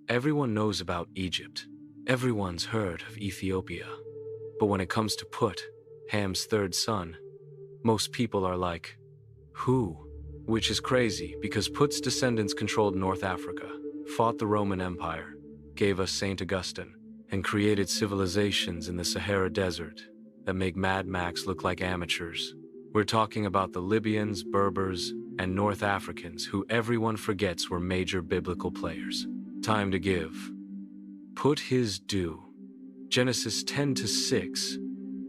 Everyone knows about Egypt. Everyone's heard of Ethiopia. But when it comes to Put, Ham's third son, most people are like, who? Which is crazy because Put's descendants controlled North Africa, fought the Roman Empire, gave us Saint Augustine, and created civilizations in the Sahara Desert that make Mad Max look like amateurs. We're talking about the Libyans, Berbers, and North Africans who everyone forgets were major biblical players. Time to give Put his due. Genesis 10-6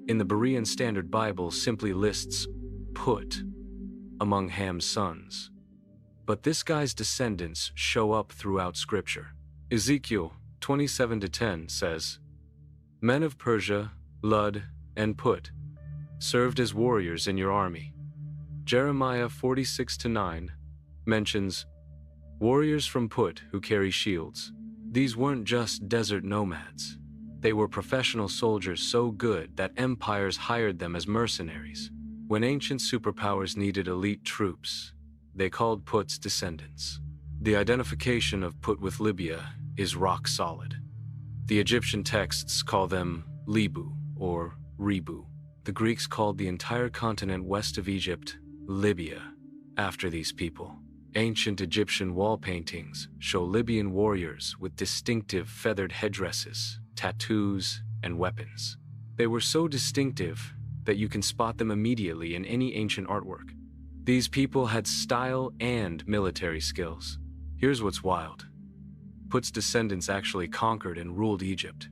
in the Berean Standard Bible simply lists Put among Ham's sons. But this guy's descendants show up throughout Scripture. Ezekiel 27-10 says, Men of Persia, Lud, and Put served as warriors in your army. Jeremiah 46-9 mentions warriors from Put who carry shields. These weren't just desert nomads. They were professional soldiers so good that empires hired them as mercenaries. When ancient superpowers needed elite troops, they called Put's descendants. The identification of Put with Libya is rock solid. The Egyptian texts call them Libu or Rebu. The Greeks called the entire continent west of Egypt Libya after these people. Ancient Egyptian wall paintings show Libyan warriors with distinctive feathered headdresses, tattoos, and weapons. They were so distinctive that you can spot them immediately in any ancient artwork. These people had style and military skills. Here's what's wild. Put's descendants actually conquered and ruled Egypt.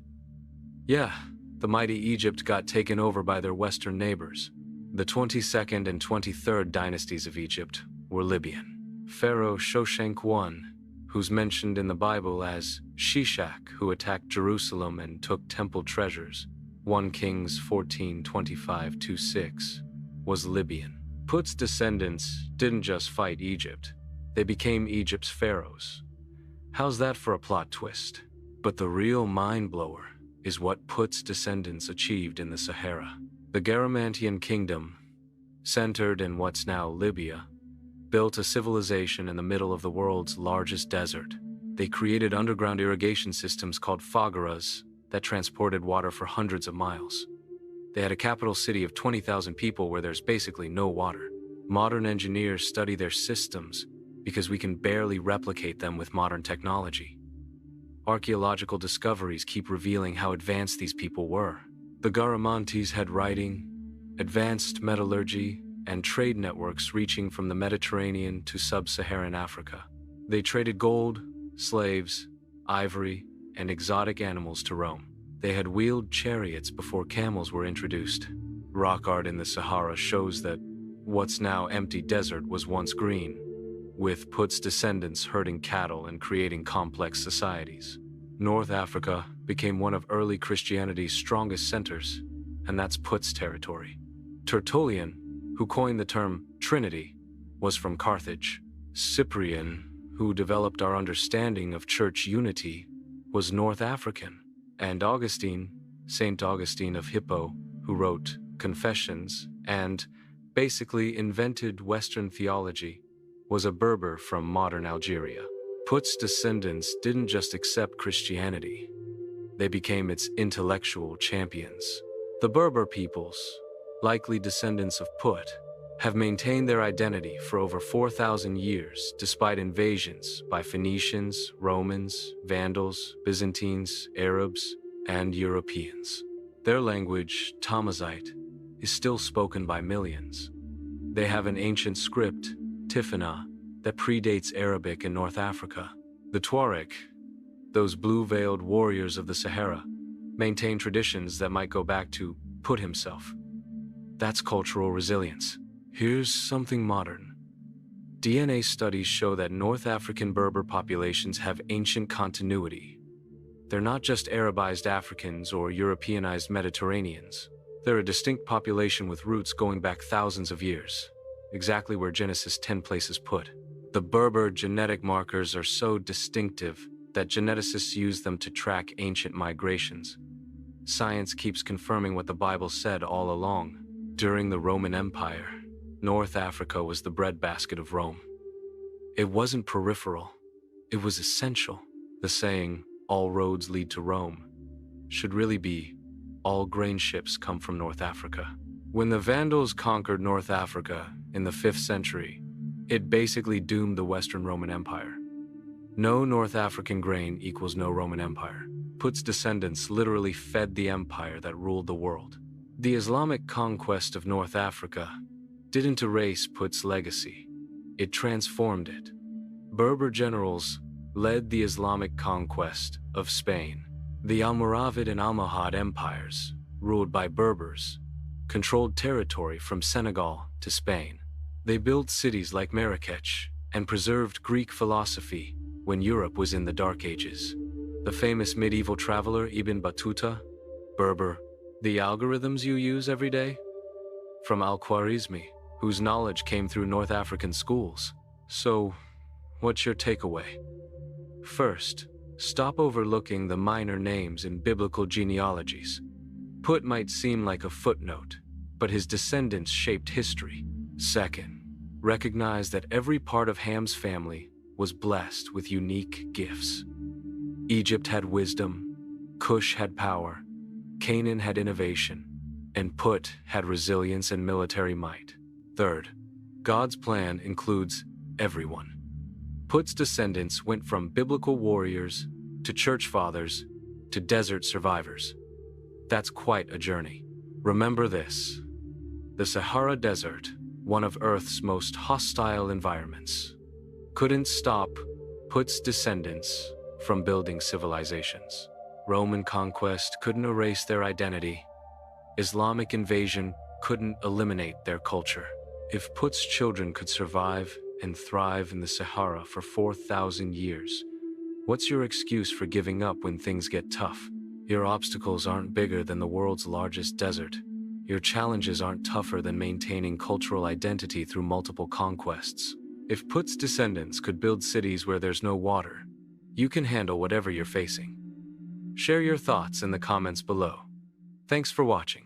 Yeah, the mighty Egypt got taken over by their western neighbors. The 22nd and 23rd dynasties of Egypt were Libyan. Pharaoh Shoshenq I, who's mentioned in the Bible as Shishak, who attacked Jerusalem and took temple treasures, 1 Kings 14:25-6, was Libyan. Put's descendants didn't just fight Egypt, they became Egypt's pharaohs. How's that for a plot twist? But the real mind-blower is what Put's descendants achieved in the Sahara. The Garamantes kingdom, centered in what's now Libya, built a civilization in the middle of the world's largest desert. They created underground irrigation systems called Pharaohs that transported water for hundreds of miles. They had a capital city of 20,000 people where there's basically no water. Modern engineers study their systems because we can barely replicate them with modern technology. Archaeological discoveries keep revealing how advanced these people were. The Garamantes had writing, advanced metallurgy, and trade networks reaching from the Mediterranean to sub-Saharan Africa. They traded gold, slaves, ivory, and exotic animals to Rome. They had wheeled chariots before camels were introduced. Rock art in the Sahara shows that what's now empty desert was once green, with Put's descendants herding cattle and creating complex societies. North Africa became one of early Christianity's strongest centers, and that's Put's territory. Tertullian, who coined the term Trinity, was from Carthage. Cyprian, who developed our understanding of church unity, was North African. And Augustine, Saint Augustine of Hippo, who wrote Confessions and basically invented Western theology, was a Berber from modern Algeria. Put's descendants didn't just accept Christianity, they became its intellectual champions. The Berber peoples, likely descendants of Put, have maintained their identity for over 4,000 years despite invasions by Phoenicians, Romans, Vandals, Byzantines, Arabs, and Europeans. Their language, Tamazight, is still spoken by millions. They have an ancient script, Tifana, that predates Arabic in North Africa. The Tuareg, those blue-veiled warriors of the Sahara, maintain traditions that might go back to Put himself. That's cultural resilience. Here's something modern. DNA studies show that North African Berber populations have ancient continuity. They're not just Arabized Africans or Europeanized Mediterraneans. They're a distinct population with roots going back thousands of years, exactly where Genesis 10 places Put. The Berber genetic markers are so distinctive that geneticists use them to track ancient migrations. Science keeps confirming what the Bible said all along. During the Roman Empire, North Africa was the breadbasket of Rome. It wasn't peripheral, it was essential. The saying, all roads lead to Rome, should really be, all grain ships come from North Africa. When the Vandals conquered North Africa in the 5th century, it basically doomed the Western Roman Empire. No North African grain equals no Roman Empire. Put's descendants literally fed the empire that ruled the world. The Islamic conquest of North Africa didn't erase Put's legacy, it transformed it. Berber generals led the Islamic conquest of Spain. The Almoravid and Almohad empires, ruled by Berbers, controlled territory from Senegal to Spain. They built cities like Marrakech and preserved Greek philosophy when Europe was in the Dark Ages. The famous medieval traveler Ibn Battuta, Berber, the algorithms you use every day? From Al-Khwarizmi, whose knowledge came through North African schools. So, what's your takeaway? First, stop overlooking the minor names in biblical genealogies. Put might seem like a footnote, but his descendants shaped history. Second, recognize that every part of Ham's family was blessed with unique gifts. Egypt had wisdom, Cush had power, Canaan had innovation, and Put had resilience and military might. Third, God's plan includes everyone. Put's descendants went from biblical warriors to church fathers to desert survivors. That's quite a journey. Remember this: the Sahara Desert, one of Earth's most hostile environments, couldn't stop Put's descendants from building civilizations. Roman conquest couldn't erase their identity. Islamic invasion couldn't eliminate their culture. If Put's children could survive and thrive in the Sahara for 4,000 years, what's your excuse for giving up when things get tough? Your obstacles aren't bigger than the world's largest desert. Your challenges aren't tougher than maintaining cultural identity through multiple conquests. If Put's descendants could build cities where there's no water, you can handle whatever you're facing. Share your thoughts in the comments below. Thanks for watching.